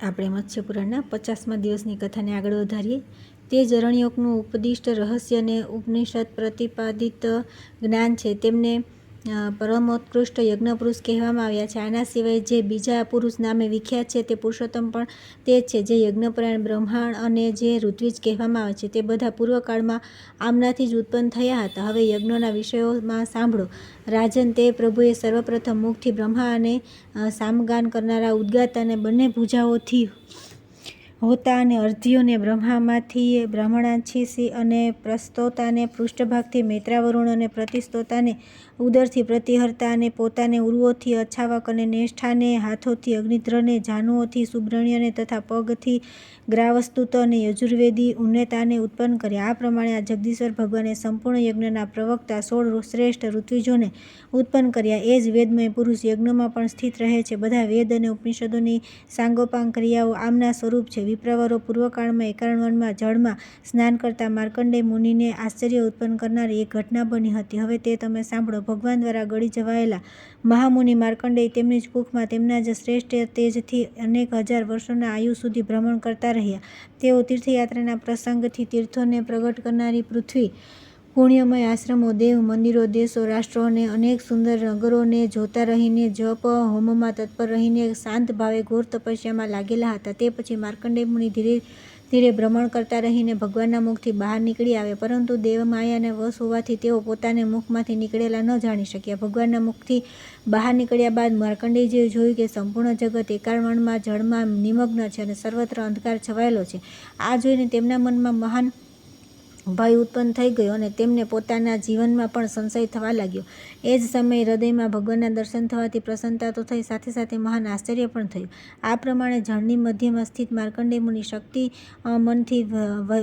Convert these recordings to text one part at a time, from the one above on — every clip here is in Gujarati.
આપણે મત્સ્યપુરાણના 50મા દિવસની કથાને આગળ વધારીએ. તે જ અરણ્યકનું ઉપદિષ્ટ રહસ્ય અને ઉપનિષદ પ્રતિપાદિત જ્ઞાન છે. તેમને પરમોત્કૃષ્ટ યજ્ઞપુરુષ કહેવામાં આવ્યા છે. આના સિવાય જે બીજા પુરુષ નામે વિખ્યાત છે તે પુરુષોત્તમ પણ તે જ છે, જે યજ્ઞપરાયણ બ્રહ્માણ અને જે ઋત્વિજ કહેવામાં આવે છે. તે બધા પૂર્વકાળમાં આમનાથી જ ઉત્પન્ન થયા હતા. હવે યજ્ઞોના વિષયોમાં સાંભળો. રાજન, તે પ્રભુએ સર્વપ્રથમ મુખથી બ્રહ્મા અને સામગાન કરનારા ઉદ્ગાતાને બંને ભુજાઓથી હોતા અને અર્ધ્યોને બ્રહ્મામાંથી બ્રાહ્મણાંશી અને પ્રસ્તોતાને પૃષ્ઠભાગથી મૈત્રાવરુણ અને પ્રતિસ્તોતાને ઉદરથી પ્રતિહર્તા અને પોતાને ઉરુઓથી અછાવક અને નેષ્ઠાને હાથોથી અગ્નિધ્રને જાનુઓથી સુબ્રણ્યને તથા પગથી ગ્રાવસ્તુત અને યજુર્વેદી ઉન્નેતાને ઉત્પન્ન કર્યા. આ પ્રમાણે આ જગદીશ્વર ભગવાને સંપૂર્ણ યજ્ઞના પ્રવક્તા 16 શ્રેષ્ઠ ઋત્વિજોને ઉત્પન્ન કર્યા. એ જ વેદમય પુરુષ યજ્ઞમાં પણ સ્થિત રહે છે. બધા વેદ અને ઉપનિષદોની સાંગોપાંગ ક્રિયાઓ આમના સ્વરૂપ છે. વિપ્રવરો પૂર્વકાળમાં 51 માં જળમાં સ્નાન કરતા માર્કંડેય મુનિને આશ્ચર્ય ઉત્પન્ન કરનારી એક ઘટના બની હતી. હવે તે તમે સાંભળો. ભગવાન દ્વારા ગળી જવાયેલા મહામુનિ માર્કંડેય તેમની જ કુખમાં તેમના જ શ્રેષ્ઠ તેજથી અનેક હજાર વર્ષોના આયુ સુધી ભ્રમણ કરતા રહ્યા. તેઓ તીર્થયાત્રાના પ્રસંગથી તીર્થોને પ્રગટ કરનારી પૃથ્વી, પુણ્યમય આશ્રમો, દેવ મંદિરો, દેશો, રાષ્ટ્રો અને અનેક સુંદર નગરોને જોતા રહીને, જપ હોમમાં તત્પર રહીને શાંત ભાવે ઘોર તપસ્યામાં લાગેલા હતા. તે પછી માર્કંડેય મુનિ ધીરે ધીરે ભ્રમણ કરતા રહીને ભગવાનના મુખથી બહાર નીકળી આવ્યા, પરંતુ દેવમાયાને વશ હોવાથી તેઓ પોતાને મુખમાંથી નીકળેલા ન જાણી શક્યા. ભગવાનના મુખથી બહાર નીકળ્યા બાદ માર્કંડેયજીએ જોયું કે સંપૂર્ણ જગત એકાવરણમાં જળમાં નિમગ્ન છે અને સર્વત્ર અંધકાર છવાયેલો છે. આ જોઈને તેમના મનમાં મહાન ભય ઉત્પન્ન થઈ ગયો અને તેમને પોતાના જીવનમાં પણ સંશય થવા લાગ્યો. એ જ સમયે હૃદયમાં ભગવાનના દર્શન થવાથી પ્રસન્નતા તો થઈ, સાથે સાથે મહાન આશ્ચર્ય પણ થયું. આ પ્રમાણે જળની મધ્યમાં સ્થિત માર્કંડેય મુનિ શક્તિ મનથી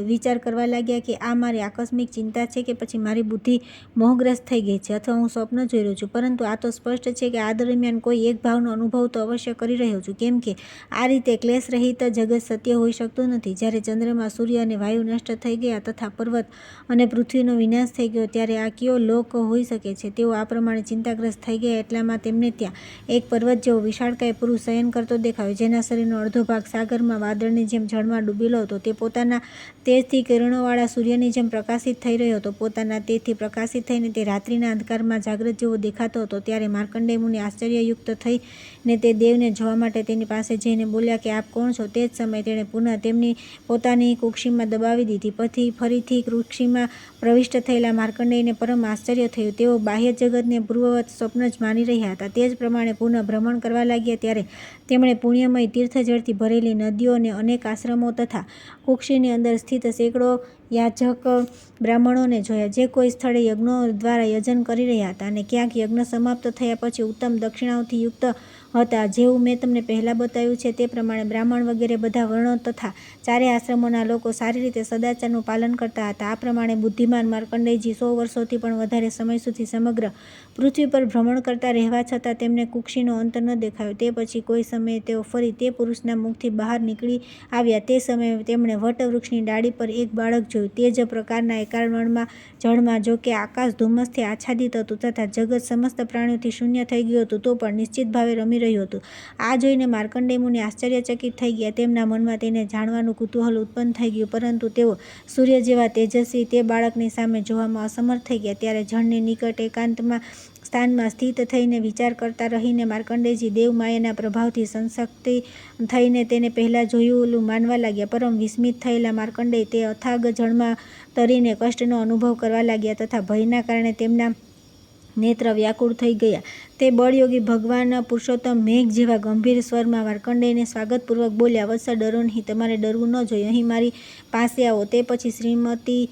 વિચાર કરવા લાગ્યા કે આ મારી આકસ્મિક ચિંતા છે કે પછી મારી બુદ્ધિ મોહગ્રસ્ત થઈ ગઈ છે અથવા હું સ્વપ્ન જોઈ રહ્યો છું. પરંતુ આ તો સ્પષ્ટ છે કે આ દરમિયાન કોઈ એક ભાવનો અનુભવ તો અવશ્ય કરી રહ્યો છું, કેમ કે આ રીતે ક્લેશરહિત જગત સત્ય હોઈ શકતું નથી. જ્યારે ચંદ્રમા, સૂર્ય અને વાયુ નષ્ટ થઈ ગયા તથા પર્વત અને પૃથ્વીનો વિનાશ થઈ ગયો, ત્યારે આ કયો લોક હોઈ શકે છે? તેઓ આ પ્રમાણે ચિંતાગ્રસ્ત થઈ ગયા. એટલામાં તેમને ત્યાં એક પર્વત જેવો વિશાળકાય પુરુષ શયન કરતો દેખાયો, જેના શરીરનો અડધો ભાગ સાગરમાં વાદળની જેમ જળમાં ડૂબેલો હતો. તે પોતાના તેજથી કિરણોવાળા સૂર્યની જેમ પ્રકાશિત થઈ રહ્યો હતો. પોતાના તેજથી પ્રકાશિત થઈને તે રાત્રિના અંધકારમાં જાગ્રત જેવો દેખાતો હતો. ત્યારે માર્કંડેય મુનિ આશ્ચર્યયુક્ત થઈને તે દેવને જોવા માટે તેની પાસે જઈને બોલ્યા કે આપ કોણ છો? તે જ સમયે તેણે પુનઃ તેમની પોતાની કુક્ષીમાં દબાવી દીધી. પછી ફરીથી કુક્ષીમાં પ્રવિષ્ટ થયેલા માર્કંડેયને પરમ આશ્ચર્ય થયું. તેઓ બાહ્ય જગતને પૂર્વવત સ્વપ્ન જ માની રહ્યા હતા. તે જ પ્રમાણે પુનઃ ભ્રમણ કરવા લાગ્યા. ત્યારે તેમણે પુણ્યમય તીર્થજળથી ભરેલી નદીઓ અને અનેક આશ્રમો તથા કુક્ષીની અંદર સ્થિત સેંકડો યાજક બ્રાહ્મણોને જોયા, જે કોઈ સ્થળે યજ્ઞો દ્વારા યજન કરી રહ્યા હતા અને ક્યાંક યજ્ઞ સમાપ્ત થયા પછી ઉત્તમ દક્ષિણાઓથી યુક્ત હતા. જેવું મેં તમને પહેલાં બતાવ્યું છે તે પ્રમાણે બ્રાહ્મણ વગેરે બધા વર્ણો તથા ચારે આશ્રમોના લોકો સારી રીતે સદાચારનું પાલન કરતા હતા. આ પ્રમાણે બુદ્ધિમાન માર્કંડેયજી 100 વર્ષોથી પણ વધારે સમય સુધી સમગ્ર પૃથ્વી પર ભ્રમણ કરતા રહેવા છતાં તેમને કુક્ષીનો અંત ન દેખાયો. તે પછી કોઈ સમયે તેઓ ફરી તે પુરુષના મુખથી બહાર નીકળી આવ્યા. તે સમયે તેમણે વટવૃક્ષની ડાળી પર એક બાળક જોયું. તે જ પ્રકારના એકાવરણમાં જળમાં, જો કે આકાશ ધુમ્મસથી આચ્છાદિત હતું તથા જગત સમસ્ત પ્રાણીઓથી શૂન્ય થઈ ગયું હતું, તો પણ નિશ્ચિત ભાવે રમી રહ્યું હતું. આ જોઈને માર્કંડેય મુનિ આશ્ચર્યચકિત થઈ ગયા. તેમના મનમાં તેને જાણવાનું કુતૂહલ ઉત્પન્ન થઈ ગયું, પરંતુ તેઓ સૂર્ય જેવા તેજસ્વી તે બાળકની સામે જોવામાં અસમર્થ થઈ ગયા. ત્યારે જળની નિકટ એકાંતમાં સ્થાનમાં સ્થિત થઈને વિચાર કરતા રહીને માર્કંડેયજી દેવમાયાના પ્રભાવથી સંશક્તિ થઈને તેને પહેલાં જોયેલું માનવા લાગ્યા. પરમ વિસ્મિત થયેલા માર્કંડેય તે અથાગ જળમાં તરીને કષ્ટનો અનુભવ કરવા લાગ્યા તથા ભયના કારણે તેમના નેત્ર વ્યાકુળ થઈ ગયા. તે બળયોગી ભગવાન પુરુષોત્તમ મેઘ જેવા ગંભીર સ્વરમાં માર્કંડેયને સ્વાગતપૂર્વક બોલ્યા, વત્સ, ડરો નહીં. તમારે ડરવું ન જોઈએ. અહીં મારી પાસે આવો. તે પછી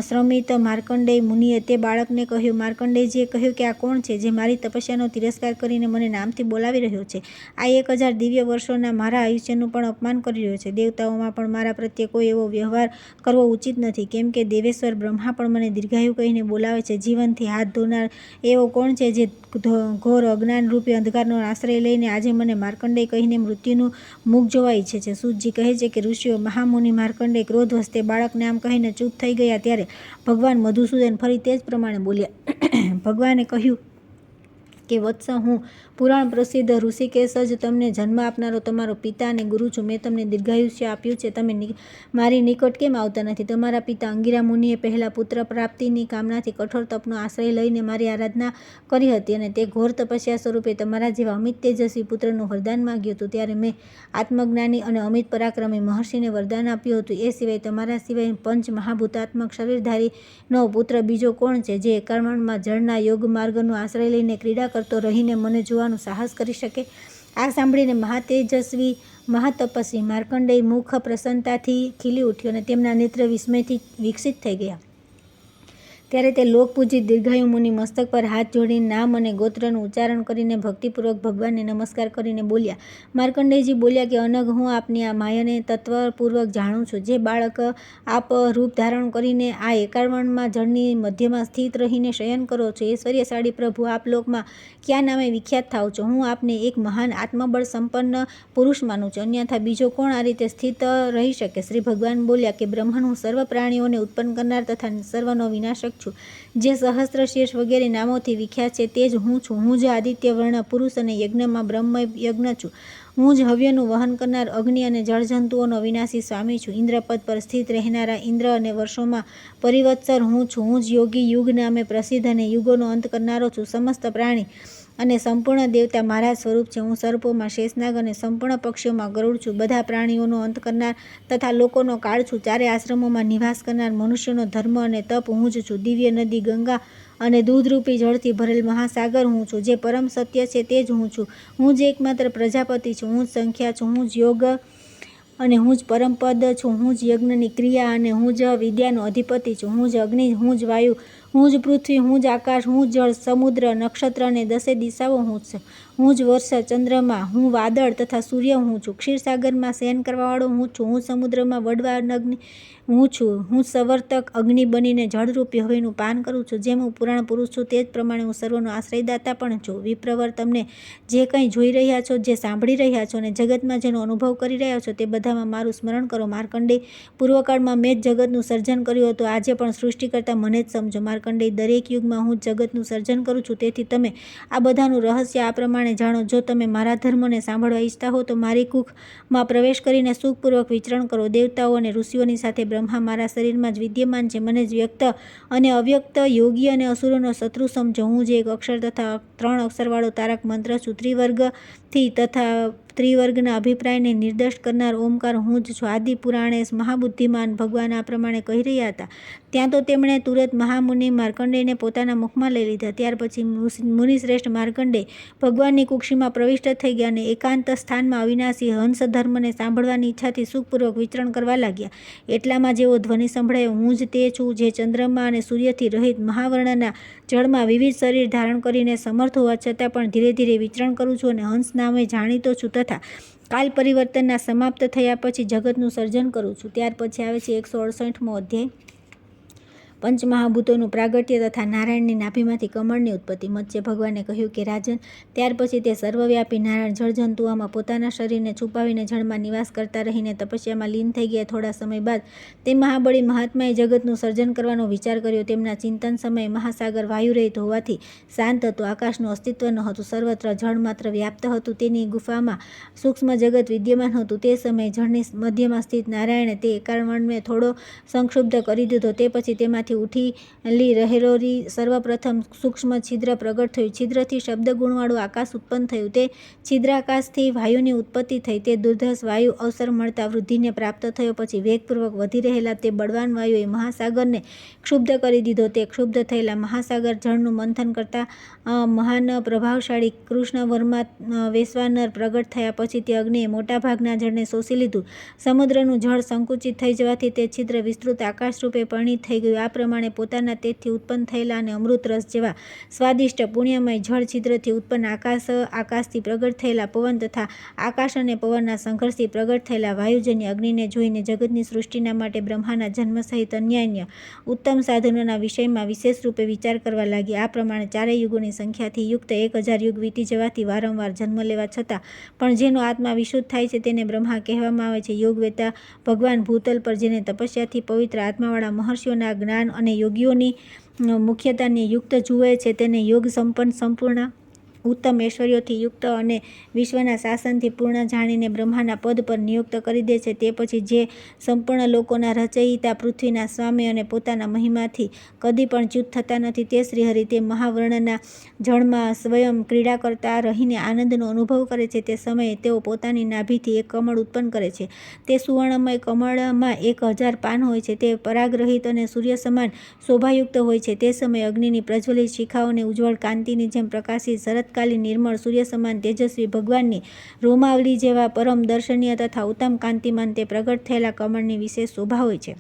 શ્રમિત માર્કંડેય મુનિએ તે બાળકને કહ્યું. માર્કંડેયજીએ કહ્યું કે આ કોણ છે જે મારી તપસ્યાનો તિરસ્કાર કરીને મને નામથી બોલાવી રહ્યો છે? આ 1000 દિવ્ય વર્ષોના મારા આયુષ્યનું પણ અપમાન કરી રહ્યો છે. દેવતાઓમાં પણ મારા પ્રત્યે કોઈ એવો વ્યવહાર કરવો ઉચિત નથી, કેમ કે દેવેશ્વર બ્રહ્મા પણ મને દીર્ઘાયુ કહીને બોલાવે છે. જીવનથી હાથ ધોનાર એવો કોણ છે જે ઘોર અજ્ઞાનરૂપી અંધકારનો આશ્રય લઈને આજે મને માર્કંડેય કહીને મૃત્યુનું મુખ જોવા ઈચ્છે છે? સૂતજી કહે છે કે ઋષિઓ, મહામુનિ માર્કંડેય ક્રોધવશ તે બાળકને આમ કહીને ચૂપ થઈ ગયા. ત્યારે ભગવાન મધુસૂદન ફરી તે જ પ્રમાણે બોલ્યા. ભગવાને કહ્યું કે વત્સ, હું પુરાણ પ્રસિદ્ધ ઋષિકેશ જ તમને જન્મ આપનારો તમારો પિતા અને ગુરુ છું. મેં તમને દીર્ઘાયુષ્ય આપ્યું છે. તમે મારી નિકટ કેમ આવતા નથી? તમારા પિતા અંગિરા મુનિએ પહેલા પુત્ર પ્રાપ્તિની કામનાથી કઠોર તપનો આશ્રય લઈને મારી આરાધના કરી હતી અને તે ઘોર તપસ્યા સ્વરૂપે તમારા જેવા અમિત તેજસ્વી પુત્રનું વરદાન માંગ્યું હતું. ત્યારે મેં આત્મજ્ઞાની અને અમિત પરાક્રમી મહર્ષિને વરદાન આપ્યું હતું. એ સિવાય તમારા સિવાય પંચ મહાભૂતાત્મક શરીરધારીનો પુત્ર બીજો કોણ છે જે કર્મમાં જળના યોગ માર્ગનો આશ્રય લઈને ક્રીડા કરતો રહીને મને જોવાનું સાહસ કરી શકે? આ સાંભળીને મહાતેજસ્વી મહાતપસ્વી માર્કંડેય મુખ પ્રસન્નતાથી ખીલી ઉઠ્યું અને તેમના નેત્ર વિસ્મયથી વિકસિત થઈ ગયા. ત્યારે તે લોકપૂજિત દીર્ઘાયુ મુનિ મસ્તક પર હાથ જોડીને નામ અને ગોત્રનું ઉચ્ચારણ કરીને ભક્તિપૂર્વક ભગવાનને નમસ્કાર કરીને બોલ્યા. માર્કંડેયજી બોલ્યા કે અનઘ, હું આપની આ માયાને તત્વપૂર્વક જાણું છું. જે બાળક આપ રૂપ ધારણ કરીને આ એકાવનમાં જળની મધ્યમાં સ્થિત રહીને શયન કરો છો, ઐશ્વર્યશાળી પ્રભુ, આપ લોકમાં ક્યાં નામે વિખ્યાત થાવ છો? હું આપને એક મહાન આત્મબળ સંપન્ન પુરુષ માનું છું. અન્યથા બીજો કોણ આ રીતે સ્થિત રહી શકે? શ્રી ભગવાન બોલ્યા કે બ્રહ્મણ, હું સર્વ પ્રાણીઓને ઉત્પન્ન કરનાર તથા સર્વનો વિનાશક છું. જે સહસ્ત્ર શીર્ષ વગેરે નામોથી વિખ્યાત છે તે જ હું છું. હું જ આદિત્ય વર્ણ પુરુષ અને યજ્ઞમાં બ્રહ્મ યજ્ઞ છું. હું જ હવ્યનું વહન કરનાર અગ્નિ અને જળજંતુઓનો વિનાશી સ્વામી છું. ઇન્દ્રપદ પર સ્થિત રહેનારા ઇન્દ્ર અને વર્ષોમાં પરિવત્સર હું છું. હું જ યોગી યુગ નામે પ્રસિદ્ધ અને યુગોનો અંત કરનારો છું. સમસ્ત પ્રાણી અને સંપૂર્ણ દેવતા મારા સ્વરૂપ છે. હું સર્પોમાં શેષનાગ અને સંપૂર્ણ પક્ષીઓમાં ગરુડ છું. બધા પ્રાણીઓનો અંત કરનાર તથા લોકોનો કાળ છું. ચારે આશ્રમોમાં નિવાસ કરનાર મનુષ્યનો ધર્મ અને તપ હું જ છું. દિવ્ય નદી ગંગા અને દૂધરૂપી જળથી ભરેલ મહાસાગર હું છું. જે પરમ સત્ય છે તે જ હું છું. હું જ એકમાત્ર પ્રજાપતિ છું. હું જ સંખ્યા છું. હું જ યોગ અને હું જ પરમપદ છું. હું જ યજ્ઞની ક્રિયા અને હું જ વિદ્યાનો અધિપતિ છું. હું જ અગ્નિ, હું જ વાયુ, હું જ પૃથ્વી, હું જ આકાશ, હું જળ, સમુદ્ર, નક્ષત્ર અને 10 દિશાઓ હું છું. હું જ વર્ષ, ચંદ્રમા, હું વાદળ તથા સૂર્ય હું છું. ક્ષીરસાગરમાં શયન કરવાવાળો હું છું. હું સમુદ્રમાં વડવાન અગ્નિ હું છું. હું સવર્તક અગ્નિ બનીને જળરૂપી હવેનું પાન કરું છું. જેમ હું પુરાણ પુરુષ છું તે જ પ્રમાણે હું સર્વનો આશ્રયદાતા પણ છું. વિપ્રવર, તમને જે કંઈ જોઈ રહ્યા છો, જે સાંભળી રહ્યા છો અને જગતમાં જેનો અનુભવ કરી રહ્યા છો તે બધામાં મારું સ્મરણ કરો. માર્કંડેય, પૂર્વકાળમાં મેં જ જગતનું સર્જન કર્યું હતું. આજે પણ સૃષ્ટિકર્તા મને જ સમજો. માર્કંડેય, દરેક યુગમાં હું જગતનું સર્જન કરું છું. તેથી તમે આ બધાનું રહસ્ય આ પ્રમાણે જાણો. જો તમે મારા ધર્મને સાંભળવા ઈચ્છતા હો તો મારી કુખમાં પ્રવેશ કરીને સુખપૂર્વક વિચરણ કરો. દેવતાઓ અને ઋષિઓની સાથે બ્રહ્મા મારા શરીરમાં જ વિદ્યમાન છે. મને જ વ્યક્ત અને અવ્યક્ત, યોગી અને અસુરોનો શત્રુ સમજો. હું જ એક અક્ષર તથા 3 અક્ષરવાળો તારક મંત્ર છું. ત્રિવર્ગથી તથા ત્રિવર્ગના અભિપ્રાયને નિર્દષ્ટ કરનાર ઓમકાર હું જ છું. આદિ પુરાણે મહાબુદ્ધિમાન ભગવાન આ પ્રમાણે કહી રહ્યા હતા. ત્યાં તો તેમણે તુરત મહામુનિ માર્કંડેયને પોતાના મુખમાં લઈ લીધા. ત્યાર પછી મુનિશ્રેષ્ઠ માર્કંડેય ભગવાનની કુક્ષીમાં પ્રવિષ્ટ થઈ ગયા અને એકાંત સ્થાનમાં અવિનાશી હંસ ધર્મને સાંભળવાની ઈચ્છાથી સુખપૂર્વક વિચરણ કરવા લાગ્યા. એટલામાં જેવો ધ્વનિ સંભળાયો, હું જ તે છું જે ચંદ્રમા અને સૂર્યથી રહિત મહાવર્ણના જળમાં વિવિધ શરીર ધારણ કરીને સમર્થ હોવા છતાં પણ ધીરે ધીરે વિચરણ કરું છું અને હંસ નામે જાણીતો છું તથા કાલ પરિવર્તનના સમાપ્ત થયા પછી જગતનું સર્જન કરું છું. ત્યાર પછી આવે છે 168મો અધ્યાય, પંચમહાભૂતોનું પ્રાગટ્ય તથા નારાયણની નાભીમાંથી કમળની ઉત્પત્તિ. મત્સ્ય ભગવાને કહ્યું કે રાજન, ત્યાર પછી તે સર્વવ્યાપી નારાયણ જળજંતુઓમાં પોતાના શરીરને છુપાવીને જળમાં નિવાસ કરતા રહીને તપસ્યામાં લીન થઈ ગયા. થોડા સમય બાદ તે મહાબળી મહાત્માએ જગતનું સર્જન કરવાનો વિચાર કર્યો. તેમના ચિંતન સમયે મહાસાગર વાયુરહિત હોવાથી શાંત હતો. આકાશનું અસ્તિત્વ ન હતું. સર્વત્ર જળ માત્ર વ્યાપ્ત હતું. તેની ગુફામાં સૂક્ષ્મ જગત વિદ્યમાન હતું. તે સમયે જળની મધ્યમાં સ્થિત નારાયણે તે એકાવરણને થોડો સંક્ષુબ્ધ કરી દીધો. તે પછી તેમાંથી ઉઠેલી રહેરોરી સર્વપ્રથમ સૂક્ષ્મ છિદ્ર પ્રગટ થયું. છિદ્રથી શબ્દગુણવાળું આકાશ ઉત્પન્ન થયું. તે છિદ્રાકાશથી વાયુની ઉત્પત્તિ થઈ. તે દુર્ધર્ષ વાયુ અવસર મળતા વૃદ્ધિને પ્રાપ્ત થયો. પછી વેગપૂર્વક વધી રહેલા તે બળવાન વાયુએ મહાસાગરને ક્ષુબ્ધ કરી દીધો. તે ક્ષુબ્ધ થયેલા મહાસાગર જળનું મંથન કરતા મહાન પ્રભાવશાળી કૃષ્ણવર્મા વૈશ્વાનર પ્રગટ થયા. પછી તે અગ્નિએ મોટાભાગના જળને શોષી લીધું. સમુદ્રનું જળ સંકુચિત થઈ જવાથી તે છિદ્ર વિસ્તૃત આકાશરૂપે પરિણિત થઈ ગયું. આ પ્રમાણે પોતાના તેજથી ઉત્પન્ન થયેલા અને અમૃત રસ જેવા સ્વાદિષ્ટ પુણ્યમય જળ છિદ્રથી ઉત્પન્ન આકાશ, આકાશથી પ્રગટ થયેલા પવન તથા આકાશ અને પવનના સંઘર્ષથી પ્રગટ થયેલા વાયુજન્ય અગ્નિને જોઈને જગતની સૃષ્ટિના માટે બ્રહ્માના જન્મ સહિત અન્ય ઉત્તમ સાધનોના વિષયમાં વિશેષ રૂપે વિચાર કરવા લાગ્યા. આ પ્રમાણે ચારેય યુગોની સંખ્યાથી યુક્ત 1000 યુગ વીતી જવાથી વારંવાર જન્મ લેવા છતાં પણ જેનો આત્મા વિશુદ્ધ થાય છે તેને બ્રહ્મા કહેવામાં આવે છે. યોગવેતા ભગવાન ભૂતલ પર જેને તપસ્યાથી પવિત્ર આત્માવાળા મહર્ષિઓના જ્ઞાન અને યોગીઓની મુખ્યતાને યુક્ત જુએ છે તેને યોગ સંપન્ન સંપૂર્ણ ઉત્તમ ઐશ્વર્યોથી યુક્ત અને વિશ્વના શાસનથી પૂર્ણ જાણીને બ્રહ્માના પદ પર નિયુક્ત કરી દે છે. તે પછી જે સંપૂર્ણ લોકોના રચયિતા, પૃથ્વીના સ્વામી અને પોતાના મહિમાથી કદી પણ ચ્યુત થતા નથી તે શ્રીહરિ તે મહાવર્ણના જળમાં સ્વયં ક્રીડા કરતા રહીને આનંદનો અનુભવ કરે છે. તે સમયે તેઓ પોતાની નાભીથી એક કમળ ઉત્પન્ન કરે છે. તે સુવર્ણમય કમળમાં 1000 પાન હોય છે. તે પરાગરહિત અને સૂર્ય સમાન શોભાયુક્ત હોય છે. તે સમયે અગ્નિની પ્રજ્વલિત શિખાઓને ઉજ્જવળ કાંતિની જેમ પ્રકાશિત શરતકાલીન નિર્મળ સૂર્ય સમાન તેજસ્વી ભગવાનની રોમાવલી જેવા પરમ દર્શનીય તથા ઉત્તમ કાંતિમાન તે પ્રગટ થયેલા કમળની વિશેષ શોભા હોય છે.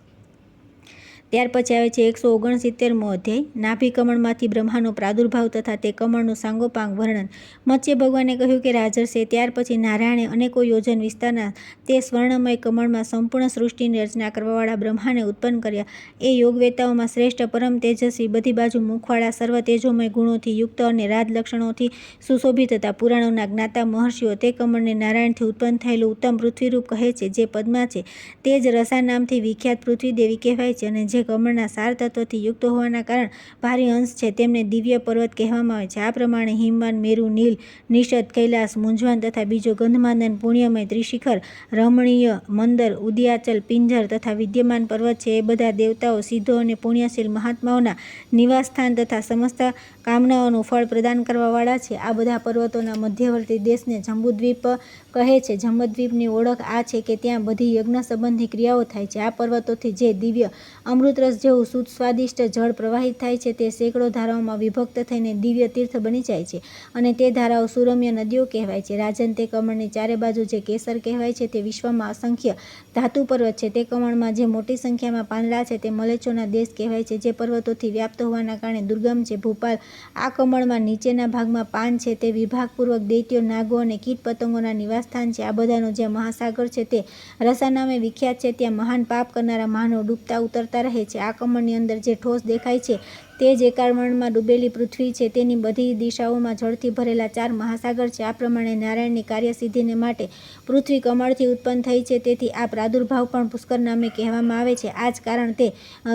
ત્યાર પછી આવે છે 169મો અધ્યાય. નાભી કમળમાંથી બ્રહ્માનો પ્રાદુર્ભાવ તથા તે કમળનું સાંગોપાંગ વર્ણન. મત્સ્ય ભગવાને કહ્યું કે રાજર્ષે, ત્યાર પછી નારાયણે અનેકો યોજન વિસ્તારના તે સ્વર્ણમય કમળમાં સંપૂર્ણ સૃષ્ટિની રચના કરવાવાળા બ્રહ્માને ઉત્પન્ન કર્યા. એ યોગવેતાઓમાં શ્રેષ્ઠ, પરમ તેજસ્વી, બધી બાજુ મુખવાળા, સર્વ તેજોમય ગુણોથી યુક્ત અને રાજલક્ષણોથી સુશોભિત હતા. પુરાણોના જ્ઞાતા મહર્ષિઓ તે કમળને નારાયણથી ઉત્પન્ન થયેલું ઉત્તમ પૃથ્વીરૂપ કહે છે. જે પદ્મા છે તે જ રસા નામથી વિખ્યાત પૃથ્વી દેવી કહેવાય છે. અને જે કમળના સાર તત્વથી યુક્ત હોવાના કારણ ભારી અંશ છે તેમને દિવ્ય પર્વત કહેવામાં આવે છે. આ પ્રમાણે હિમવાન, મેરુ, નીલ, નિષદ, કૈલાસ, મૂંઝવન તથા બીજો ગંધમાદન, પુણ્યમય, ત્રિશિખર, રમણીય, મંદર, ઉદયાચલ, પિંજર તથા વિદ્યમાન પર્વત છે. એ બધા દેવતાઓ, સિદ્ધો અને પુણ્યશીલ મહાત્માઓના નિવાસસ્થાન તથા સમસ્ત કામનાઓનું ફળ પ્રદાન કરવાવાળા છે. આ બધા પર્વતોના મધ્યવર્તી દેશને જંબુદ્વીપ કહે છે. જંબુદ્વીપની ઓળખ આ છે કે ત્યાં બધી યજ્ઞ સંબંધી ક્રિયાઓ થાય છે. આ પર્વતોથી જે દિવ્ય અમૃતરસ જેવું શુદ્ધ સ્વાદિષ્ટ જળ પ્રવાહિત થાય છે તે સેંકડો ધારાઓમાં વિભક્ત થઈને દિવ્ય તીર્થ બની જાય છે અને તે ધારાઓ સુરમ્ય નદીઓ કહેવાય છે. રાજન, તે કમળની ચારે બાજુ જે કેસર કહેવાય છે તે વિશ્વમાં અસંખ્ય ધાતુ પર્વત છે. તે કમળમાં જે મોટી સંખ્યામાં પાંદડા છે તે મલેચ્છોના દેશ કહેવાય છે. જે પર્વતોથી વ્યાપ્ત હોવાના કારણે દુર્ગમ છે. ભૂપાલ, આ કમળમાં નીચેના ભાગમાં પાન છે તે વિભાગપૂર્વક દૈત્યો, નાગો અને કીટ પતંગોના નિવાસસ્થાન છે. આ બધાનો જે મહાસાગર છે તે રસા નામે વિખ્યાત છે. ત્યાં મહાન પાપ કરનારા માનવ ડૂબતા ઉતરતા રહે છે. આ કમળની અંદર જે ઠોસ દેખાય છે તે જ એકાવરણમાં ડૂબેલી પૃથ્વી છે. તેની બધી દિશાઓમાં જળથી ભરેલા 4 મહાસાગર છે. આ પ્રમાણે નારાયણની કાર્યસિદ્ધિને માટે પૃથ્વી કમળથી ઉત્પન્ન થઈ છે. તેથી આ પ્રાદુર્ભાવ પણ પુષ્કર નામે કહેવામાં આવે છે. આ જ કારણ તે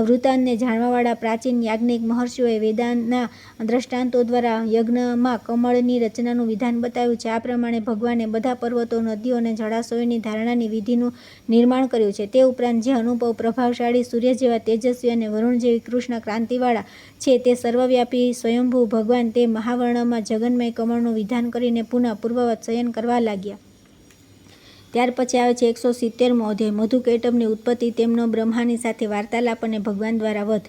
વૃત્તાંતને જાણવાવાળા પ્રાચીન યાજ્ઞિક મહર્ષિઓએ વેદાંતના દ્રષ્ટાંતો દ્વારા યજ્ઞમાં કમળની રચનાનું વિધાન બતાવ્યું છે. આ પ્રમાણે ભગવાને બધા પર્વતો, નદીઓ અને જળાશયોની ધારણાની વિધિનું નિર્માણ કર્યું છે. તે ઉપરાંત જે અનુભવ પ્રભાવશાળી, સૂર્ય જેવા તેજસ્વી અને વરુણ જેવી કૃષ્ણ ક્રાંતિવાળા છે તે સર્વવ્યાપી સ્વયંભૂ ભગવાન તે મહાવર્ણમાં જગન્મય કમળનું વિધાન કરીને પુનઃ પૂર્વવત શયન કરવા લાગ્યા. ત્યાર પછી આવે છે 170મો અધ્યાય. મધુકૈટભની ઉત્પત્તિ, તેમનો બ્રહ્માની સાથે વાર્તાલાપ અને ભગવાન દ્વારા વધ.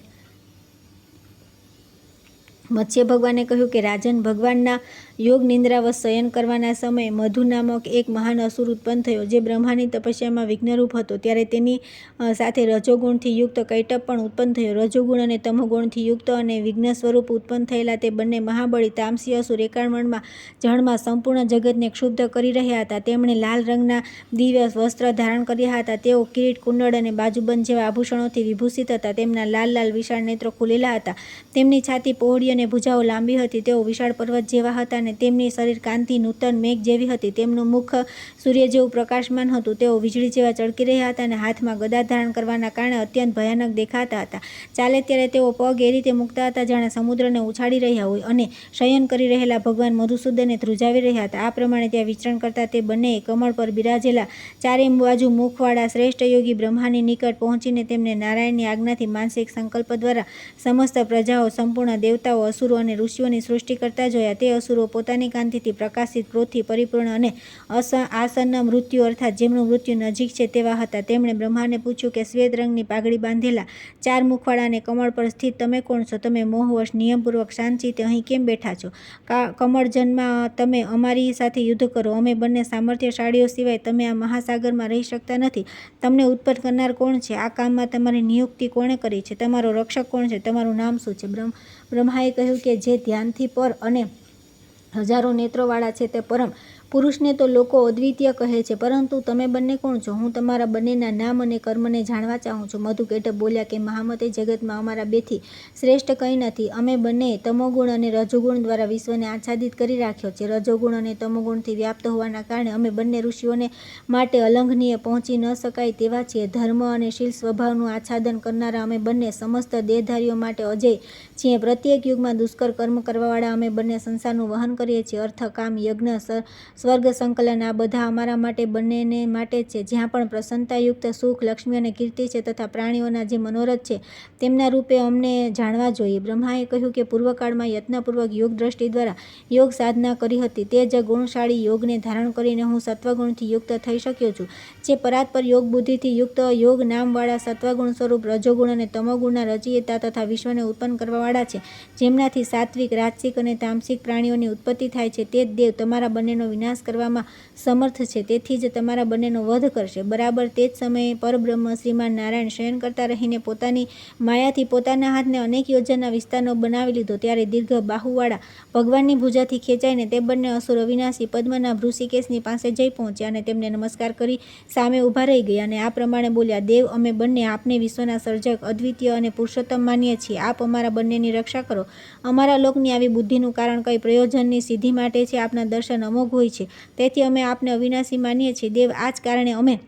મત્સ્ય ભગવાને કહ્યું કે રાજન, ભગવાનના યોગ નિંદ્રાવશ શયન કરવાના સમયે મધુ નામક એક મહાન અસુર ઉત્પન્ન થયો જે બ્રહ્માની તપસ્યામાં વિઘ્નરૂપ હતો. ત્યારે તેની સાથે રજોગુણથી યુક્ત કૈટભ પણ ઉત્પન્ન થયો. રજોગુણ અને તમોગુણથી યુક્ત અને વિઘ્ન સ્વરૂપ ઉત્પન્ન થયેલા તે બંને મહાબળી તામસી અસુર એકાવરણમાં જળમાં સંપૂર્ણ જગતને ક્ષુબ્ધ કરી રહ્યા હતા. તેમણે લાલ રંગના દિવ્ય વસ્ત્ર ધારણ કર્યા હતા. તેઓ કિરીટ, કુંડળ અને બાજુબંધ જેવા આભૂષણોથી વિભૂષિત હતા. તેમના લાલ લાલ વિશાળ નેત્રો ખુલેલા હતા. તેમની છાતી પહોળી અને ભુજાઓ લાંબી હતી. તેઓ વિશાળ પર્વત જેવા હતા અને તેમની શરીર કાંતિ નૂતન મેઘ જેવી હતી. તેમનું મુખ સૂર્ય જેવું પ્રકાશમાન હતું. તેઓ વીજળી જેવા ચળકી રહ્યા હતા અને હાથમાં ગદા ધારણ કરવાના કારણે અત્યંત ભયાનક દેખાતા હતા. ચાલે ત્યારે તેઓ પગ એ રીતે મૂકતા હતા જાણે સમુદ્રને ઉછાળી રહ્યા હોય અને શયન કરી રહેલા ભગવાન મધુસૂદનને ધ્રુજાવી રહ્યા હતા. આ પ્રમાણે ત્યાં વિચરણ કરતા તે બંનેએ કમળ પર બિરાજેલા ચારે બાજુ મુખવાળા શ્રેષ્ઠ યોગી બ્રહ્માની નિકટ પહોંચીને તેમને નારાયણની આજ્ઞાથી માનસિક સંકલ્પ દ્વારા સમસ્ત પ્રજાઓ, સંપૂર્ણ દેવતાઓ, અસુરો અને ઋષિઓની સૃષ્ટિ કરતા જોયા. તે અસુરો પોતાની કાંતિથી પ્રકાશિત, ક્રોધથી પરિપૂર્ણ અને આસન્ન મૃત્યુ અર્થાત જેમનું મૃત્યુ નજીક છે તેવા હતા. તેમણે બ્રહ્માને પૂછ્યું કે શ્વેત રંગની પાઘડી બાંધેલા 4 મુખવાળા અને કમળ પર સ્થિત તમે કોણ છો? તમે મોહવશ નિયમપૂર્વક શાંતિથી અહીં કેમ બેઠા છો? કમળજનમાં તમે અમારી સાથે યુદ્ધ કરો. અમે બંને સામર્થ્યશાળીઓ સિવાય તમે આ મહાસાગરમાં રહી શકતા નથી. તમને ઉત્પન્ન કરનાર કોણ છે? આ કામમાં તમારી નિયુક્તિ કોણે કરી છે? તમારો રક્ષક કોણ છે? તમારું નામ શું છે? બ્રહ્માએ કહ્યું કે જે ધ્યાનથી પર અને હજારો નેત્રોવાળા છે તે પરમ પુરુષને તો લોકો અદ્વિતીય કહે છે, પરંતુ તમે બંને કોણ છો? હું તમારા બંનેના નામ અને કર્મને જાણવા ચાહું છું. મધુકૈટભ બોલ્યા કે મહામતે, જગતમાં અમારા બેથી શ્રેષ્ઠ કંઈ નથી. અમે બંને તમોગુણ અને રજોગુણ દ્વારા વિશ્વને આચ્છાદિત કરી રાખ્યો છે. રજોગુણ અને તમોગુણથી વ્યાપ્ત હોવાના કારણે અમે બંને ઋષિઓને માટે અલંઘનીય, પહોંચી ન શકાય તેવા છીએ. ધર્મ અને શીલ સ્વભાવનું આચ્છાદન કરનારા અમે બંને સમસ્ત દેહધારીઓ માટે અજેય છીએ. પ્રત્યેક યુગમાં દુષ્કર કર્મ કરવાવાળા અમે બંને સંસારનું વહન કરીએ છીએ. અર્થ, કામ, યજ્ઞ, સ્વર્ગ સંકલન આ બધા અમારા માટે બંનેને માટે જ છે. જ્યાં પણ પ્રસન્નતાયુક્ત સુખ, લક્ષ્મી અને કીર્તિ છે તથા પ્રાણીઓના જે મનોરથ છે તેમના રૂપે અમને જાણવા જોઈએ. બ્રહ્માએ કહ્યું કે પૂર્વકાળમાં યત્નપૂર્વક યોગ દ્રષ્ટિ દ્વારા યોગ સાધના કરી હતી. તે જ ગુણશાળી યોગને ધારણ કરીને હું સત્વગુણથી યુક્ત થઈ શક્યો છું. જે પરાત્પર યોગ બુદ્ધિથી યુક્ત યોગ નામવાળા સત્વગુણ સ્વરૂપ રજોગુણ અને તમોગુણના રચયિતા તથા વિશ્વને ઉત્પન્ન કરવાવાળા છે, જેમનાથી સાત્વિક, રાજસિક અને તામસિક પ્રાણીઓની ઉત્પત્તિ થાય છે, તે જ દેવ તમારા બંનેનો વિનાશ કરવામાં સમર્થ છે. તેથી જ તમારા બંનેનો વધ કરશે. બરાબર તે જ સમયે પરબ્રહ્મ શ્રીમાન નારાયણ શયન કરતા રહીને પોતાની માયાથી પોતાના હાથને અનેક યોજનના વિસ્તારનો બનાવી લીધો. ત્યારે દીર્ઘ બાહુવાળા ભગવાનની ભુજાથી ખેંચાઈને તે બંને અસુર અવિનાશી પદ્મનાભ ઋષિકેશની પાસે જઈ પહોંચ્યા અને તેમને નમસ્કાર કરી સામે ઊભા રહી ગયા અને આ પ્રમાણે બોલ્યા: દેવ, અમે બંને આપને વિશ્વના સર્જક, અદ્વિતીય અને પુરુષોત્તમ માનીએ છીએ. આપ અમારા બંનેની રક્ષા કરો. અમારા લોકની આવી બુદ્ધિનું કારણ કઈ પ્રયોજનની સિદ્ધિ માટે છે. આપના દર્શન અમોઘ હોય છે, તેથી અમે આપને અવિનાશી માનીએ છીએ. દેવ, આ જ કારણે અમે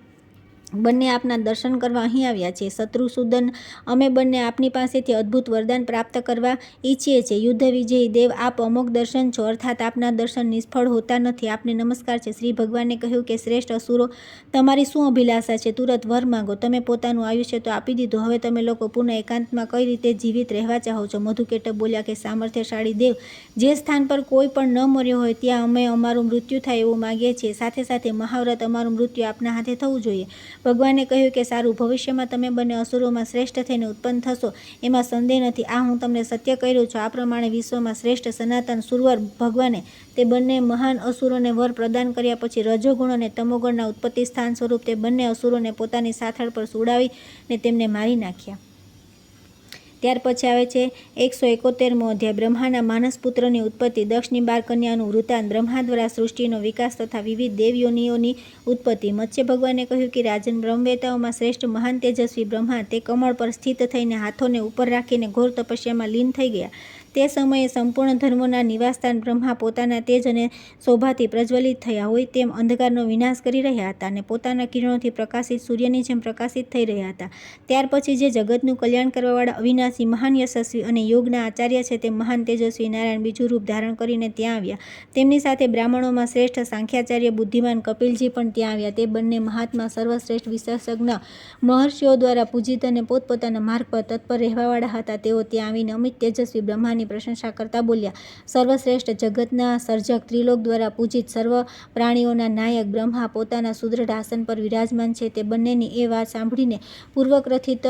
બંને આપના દર્શન કરવા અહીં આવ્યા છીએ. શત્રુસૂદન, અમે બંને આપની પાસેથી અદ્ભુત વરદાન પ્રાપ્ત કરવા ઈચ્છીએ છીએ. યુદ્ધ વિજયી દેવ, આપ અમોઘ દર્શન છો, અર્થાત આપના દર્શન નિષ્ફળ હોતા નથી. આપને નમસ્કાર છે. શ્રી ભગવાને કહ્યું કે શ્રેષ્ઠ અસુરો, તમારી શું અભિલાષા છે? તુરત વર માંગો. તમે પોતાનું આયુષ્ય તો આપી દીધું, હવે તમે લોકો પુનઃ એકાંતમાં કઈ રીતે જીવિત રહેવા ચાહો છો? મધુકૈટભ બોલ્યા કે સામર્થ્યશાળી દેવ, જે સ્થાન પર કોઈ પણ ન મર્યો હોય ત્યાં અમે અમારું મૃત્યુ થાય એવું માગીએ છીએ. સાથે સાથે મહાવ્રત અમારું મૃત્યુ આપના હાથે થવું જોઈએ. ભગવાને કહ્યું કે સારું, ભવિષ્યમાં તમે બંને અસુરોમાં શ્રેષ્ઠ થઈને ઉત્પન્ન થશો, એમાં સંદેહ નથી. આ હું તમને સત્ય કહી રહ્યો છું. આ પ્રમાણે વિશ્વમાં શ્રેષ્ઠ સનાતન સુરવર ભગવાને તે બંને મહાન અસુરોને વર પ્રદાન કર્યા. પછી રજોગુણ અને તમોગુણના ઉત્પત્તિ સ્થાન સ્વરૂપ તે બંને અસુરોને પોતાની સાથળ પર સુડાવીને તેમને મારી નાખ્યા. ત્યાર પછી આવે છે 171મો અધ્યાય. બ્રહ્માના માનસપુત્રની ઉત્પત્તિ. દક્ષની 12 કન્યાનું વૃત્તાંત. બ્રહ્મા દ્વારા સૃષ્ટિનો વિકાસ તથા વિવિધ દેવયોનિઓની ઉત્પત્તિ. મત્સ્ય ભગવાને કહ્યું કે રાજન, બ્રહ્મવેતાઓમાં શ્રેષ્ઠ મહાન તેજસ્વી બ્રહ્મા તે કમળ પર સ્થિત થઈને હાથોને ઉપર રાખીને ઘોર તપસ્યામાં લીન થઈ ગયા. તે સમયે સંપૂર્ણ ધર્મોના નિવાસસ્થાન બ્રહ્મા પોતાના તેજ અને શોભાથી પ્રજ્વલિત થયા હોય તેમ અંધકારનો વિનાશ કરી રહ્યા હતા અને પોતાના કિરણોથી પ્રકાશિત સૂર્યની જેમ પ્રકાશિત થઈ રહ્યા હતા. ત્યાર પછી જે જગતનું કલ્યાણ કરવાવાળા અવિનાશી, મહાન યશસ્વી અને યોગના આચાર્ય છે તે મહાન તેજસ્વી નારાયણ બીજું રૂપ ધારણ કરીને ત્યાં આવ્યા. તેમની સાથે બ્રાહ્મણોમાં શ્રેષ્ઠ સાંખ્યાચાર્ય બુદ્ધિમાન કપિલજી પણ ત્યાં આવ્યા. તે બંને મહાત્મા, સર્વશ્રેષ્ઠ વિશેષજ્ઞ મહર્ષિઓ દ્વારા પૂજિત અને પોતપોતાના માર્ગ પર તત્પર રહેવાવાળા હતા. તેઓ ત્યાં આવીને અમિત તેજસ્વી બ્રહ્માની પ્રશંસા કરતા બોલ્યા: સર્વશ્રેષ્ઠ જગતના સર્જક, ત્રિલોક દ્વારા પૂજિત, સર્વ પ્રાણીઓના નાયક બ્રહ્મા પોતાના સુદૃઢ આસન પર વિરાજમાન છે. તે બંનેની એ વાત સાંભળીને પૂર્વકથિત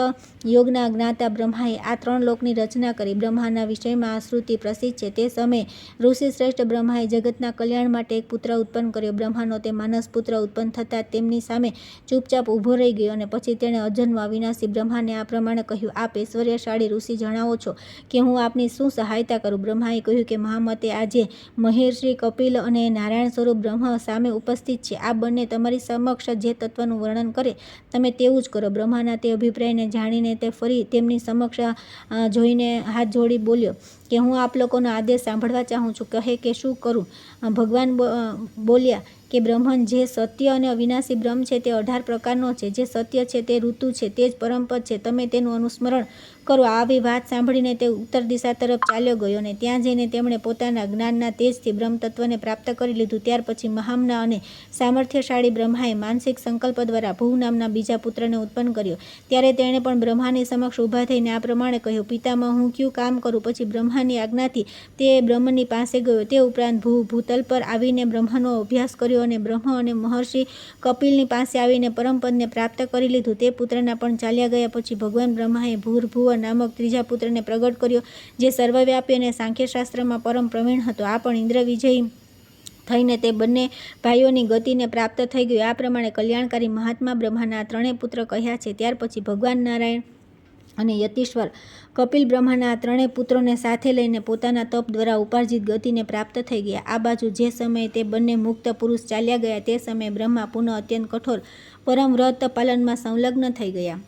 યોગના જ્ઞાતા બ્રહ્માએ આ 3 લોકની રચના કરી. બ્રહ્માના વિષયમાં આ શ્રુતિ પ્રસિદ્ધ છે. તે સમયે ઋષિ શ્રેષ્ઠ બ્રહ્માએ જગતના કલ્યાણ માટે એક પુત્ર ઉત્પન્ન કર્યો. બ્રહ્માનો તે માનસ પુત્ર ઉત્પન્ન થતાં તેમની સામે ચૂપચાપ ઊભો રહી ગયો અને પછી તેણે અજન્મ અવિનાશી બ્રહ્માને આ પ્રમાણે કહ્યું: આપ ઐશ્વર્યશાળી ઋષિ જણાવો છો કે હું આપની શું સહાયતા કરું? બ્રહ્માએ કહ્યું કે મહામતે, આજે મહેર્ષિ કપિલ અને નારાયણ સ્વરૂપ બ્રહ્મ સામે ઉપસ્થિત છે. આ બંને તમારી સમક્ષ જે તત્વનું વર્ણન કરે તમે તેવું જ કરો. બ્રહ્માના તે અભિપ્રાયને જાણીને તે ફરી તેમની સમક્ષ જોઈને હાથ જોડી બોલ્યો કે હું આપ લોકોનો આદેશ સાંભળવા ચાહું છું. કહે કે શું કરું? ભગવાન બોલ્યા કે બ્રહ્મન, જે સત્ય અને અવિનાશી બ્રહ્મ છે તે 18 પ્રકારનો છે. જે સત્ય છે તે ઋતુ છે, તે જ પરમપદ છે. તમે તેનું અનુસ્મરણ કરો. આવી વાત સાંભળીને તે ઉત્તર દિશા તરફ ચાલ્યો ગયો અને ત્યાં જઈને તેમણે પોતાના જ્ઞાનના તેજથી બ્રહ્મ તત્વને પ્રાપ્ત કરી લીધું. ત્યાર પછી મહામના અને સામર્થ્યશાળી બ્રહ્માએ માનસિક સંકલ્પ દ્વારા ભૂ નામના બીજા પુત્રને ઉત્પન્ન કર્યો. ત્યારે તેણે પણ બ્રહ્માની સમક્ષ ઊભા થઈને આ પ્રમાણે કહ્યું: પિતામહ, હું ક્યું કામ કરું? પછી બ્રહ્માની આજ્ઞાથી તે બ્રહ્મની પાસે ગયો. તે ઉપરાંત ભૂતલ પર આવીને બ્રહ્મનો અભ્યાસ કર્યો અને બ્રહ્મ અને મહર્ષિ કપિલની પાસે આવીને પરમપદને પ્રાપ્ત કરી લીધું. તે પુત્રના પણ ચાલ્યા ગયા. પછી ભગવાન બ્રહ્માએ ભૂર્ભુવ નામક ત્રીજા પુત્રને પ્રગટ કર્યો, જે સર્વવ્યાપી અને સાંખ્યશાસ્ત્રમાં પરમ પ્રવીણ હતો. આ પણ ઇન્દ્ર વિજયી થઈને તે બંને ભાઈઓની ગતિને પ્રાપ્ત થઈ ગયો. આ પ્રમાણે કલ્યાણકારી મહાત્મા બ્રહ્માના 3 પુત્ર કહ્યા છે. ત્યાર પછી ભગવાન નારાયણ અને યતીશ્વર કપિલ બ્રહ્માના આ ત્રણેય પુત્રોને સાથે લઈને પોતાના તપ દ્વારા ઉપાર્જિત ગતિને પ્રાપ્ત થઈ ગયા. આ બાજુ જે સમયે તે બંને મુક્ત પુરુષ ચાલ્યા ગયા તે સમયે બ્રહ્મા પુનઃ અત્યંત કઠોર પરમ વ્રત પાલનમાં સંલગ્ન થઈ ગયા.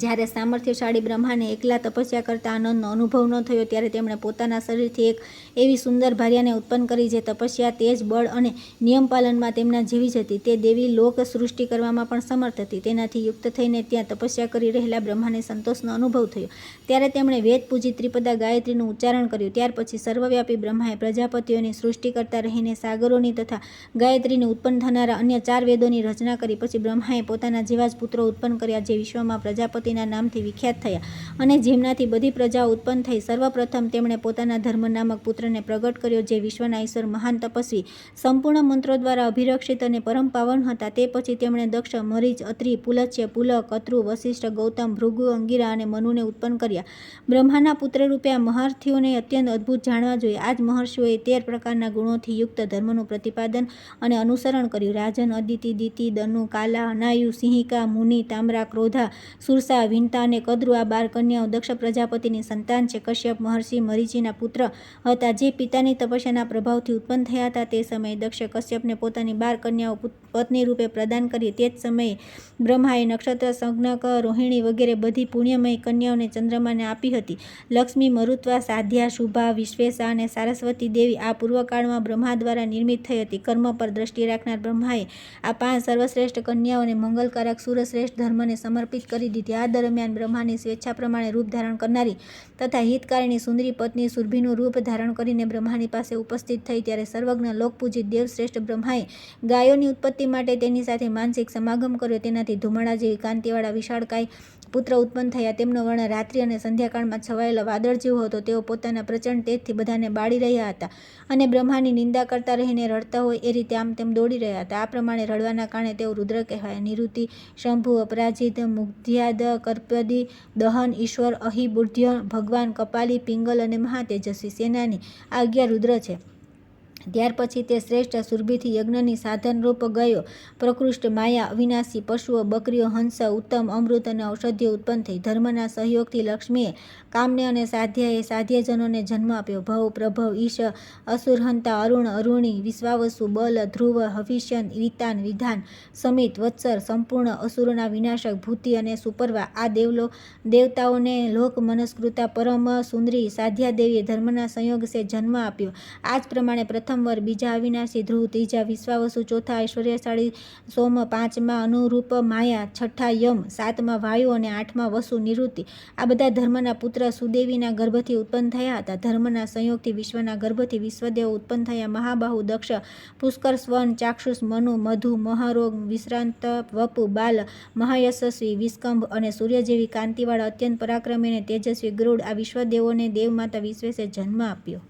જ્યારે સામર્થ્યશાળી બ્રહ્માને એકલા તપસ્યા કરતા આનંદનો અનુભવ ન થયો ત્યારે તેમણે પોતાના શરીરથી એક એવી સુંદર ભાર્યાને ઉત્પન્ન કરી જે તપસ્યા, તેજ, બળ અને નિયમ પાલનમાં તેમના જેવી જ હતી. તે દેવી લોક સૃષ્ટિ કરવામાં પણ સમર્થ હતી. તેનાથી યુક્ત થઈને ત્યાં તપસ્યા કરી રહેલા બ્રહ્માને સંતોષનો અનુભવ થયો. ત્યારે તેમણે વેદ પૂજિત ત્રિપદા ગાયત્રીનું ઉચ્ચારણ કર્યું. ત્યાર પછી સર્વવ્યાપી બ્રહ્માએ પ્રજાપતિઓની સૃષ્ટિ કરતા રહીને સાગરોની તથા ગાયત્રીની ઉત્પન્ન થનારા અન્ય 4 વેદોની રચના કરી. પછી બ્રહ્માએ પોતાના જેવા જ પુત્રો ઉત્પન્ન કર્યા જે વિશ્વમાં પ્રજાપતિના નામથી વિખ્યાત થયા અને જેમનાથી બધી પ્રજાઓ ઉત્પન્ન થઈ. સર્વપ્રથમ તેમણે પોતાના ધર્મ નામક પુત્રને પ્રગટ કર્યો જે વિશ્વના ઈશ્વર, મહાન તપસ્વી, સંપૂર્ણ મંત્રો દ્વારા અભિરક્ષિત અને પરમ પાવન હતા. તે પછી તેમણે દક્ષ, મરીચ, અત્રિ, પુલત્સ્ય, પુલહ, કત્રુ, વસિષ્ઠ, ગૌતમ, ભૃગુ, અંગિરા અને મનુને ઉત્પન્ન કર્યા. બ્રહ્માના પુત્ર રૂપે આ મહર્ષિઓને અત્યંત અદ્ભુત જાણવા જોઈએ. આ જ મહર્ષિઓએ 13 પ્રકારના ગુણોથી યુક્ત ધર્મનું પ્રતિપાદન અને અનુસરણ કર્યું. રાજન, અદિતિ, દિતિ, દનુ, કાલા, અનાયુ, સિંહિકા, મુનિ, તામ્રા, ક્રોધા, સુરસા, વિંતા અને કદ્રુ આ 12 કન્યાઓ દક્ષ પ્રજાપતિની સંતાન છે. કશ્યપ મહર્ષિ મરીચીના પુત્ર હતા જે પિતાની તપસ્યાના પ્રભાવથી ઉત્પન્ન થયા હતા. તે સમયે દક્ષે કશ્યપને પોતાની 12 કન્યાઓ પત્ની રૂપે પ્રદાન કરી. તે જ સમયે બ્રહ્માએ નક્ષત્ર, સંજ્ઞક, રોહિણી વગેરે બધી પુણ્યમય કન્યાઓને ચંદ્રમાને આપી હતી. લક્ષ્મી, મરુત્વા, સાધ્યા, શુભા, વિશ્વેશા અને સારસ્વતી દેવી આ પૂર્વકાળમાં બ્રહ્મા દ્વારા નિર્મિત થઈ હતી. કર્મ પર દ્રષ્ટિ રાખનાર બ્રહ્માએ આ 5 સર્વશ્રેષ્ઠ કન્યાઓને મંગલકારક સુરશ્રેષ્ઠ ધર્મને સમર્પિત કરી દીધી. આ દરમિયાન બ્રહ્માની સ્વેચ્છા પ્રમાણે રૂપ ધારણ કરનારી તથા હિતકારીણી સુંદરી પત્ની સુરભીનું રૂપ ધારણ કરીને બ્રહ્માની પાસે ઉપસ્થિત થઈ. ત્યારે સર્વજ્ઞ લોકપૂજિત દેવશ્રેષ્ઠ બ્રહ્માએ ગાયોની ઉત્પત્તિ માટે તેની સાથે માનસિક સમાગમ કર્યો. તેનાથી ધુમાડા જેવી કાંતિવાળા વિશાળકાય પુત્ર ઉત્પન્ન થયા. તેમનો વર્ણ રાત્રિ અને સંધ્યાકાળમાં છવાયેલો વાદળ જેવો હતો. તેઓ પોતાના પ્રચંડ તેજથી બધાને બાળી રહ્યા હતા અને બ્રહ્માની નિંદા કરતા રહીને રડતા હોય એ રીતે આમ તેમ દોડી રહ્યા હતા. આ પ્રમાણે રડવાના કારણે તેઓ રુદ્ર કહેવાય. નિરુતિ, શંભુ, અપરાજિત, મુગ્ધ્યાદ, કર્પદી, દહન, ઈશ્વર, અહિબુદ્ધ્ય, ભગવાન, કપાલી, પિંગલ અને મહાતેજસ્વી સેનાની આ 11 રુદ્ર છે. ત્યાર પછી તે શ્રેષ્ઠ સુરભીથી યજ્ઞની સાધનરૂપ ગયો, પ્રકૃષ્ટ, માયા, અવિનાશી, પશુઓ, બકરીઓ, હંસ, ઉત્તમ, અમૃત અને ઔષધિઓ ઉત્પન્ન થઈ. ધર્મના સહયોગથી લક્ષ્મીએ કામને અને સાધ્યાએ સાધ્યજનોને જન્મ આપ્યો. ભવ, પ્રભવ, ઈશ, અસુરહંતા, અરુણ, અરુણી, વિશ્વાવસુ, બલ, ધ્રુવ, હવિષ્યન, વિતાન, વિધાન, સમિત, વત્સર, સંપૂર્ણ, અસુરોના વિનાશક, ભૂતિ અને સુપર્વા આ દેવતાઓને લોક મનસ્કૃતા પરમ સુંદરી સાધ્યાદેવીએ ધર્મના સંયોગ સે જન્મ આપ્યો. આ જ પ્રમાણે પ્રથમ વર, બીજા અવિનાશી ધ્રુવ, ત્રીજા વિશ્વાવસુ, ચોથા ઐશ્વર્યશાળી સોમ, 5મા અનુરૂપ માયા, 6ઠા યમ, 7મા વાયુ અને 8મા વસુ નિરુતિ આ બધા ધર્મના પુત્ર સુદેવીના ગર્ભથી ઉત્પન્ન થયા હતા. ધર્મના સંયોગથી વિશ્વના ગર્ભથી વિશ્વદેવો ઉત્પન્ન થયા. મહાબાહુ, દક્ષ, પુષ્કર, સ્વન, ચાક્ષુષ, મનુ, મધુ, મહારોગ, વિશ્રાંત, વપુ, બાલ, મહાયશસ્વી, વિસ્કંભ અને સૂર્ય જેવી કાંતિવાળા અત્યંત પરાક્રમી અને તેજસ્વી ગરુડ આ વિશ્વદેવોને દેવમાતા વિશ્વેશે જન્મ આપ્યો.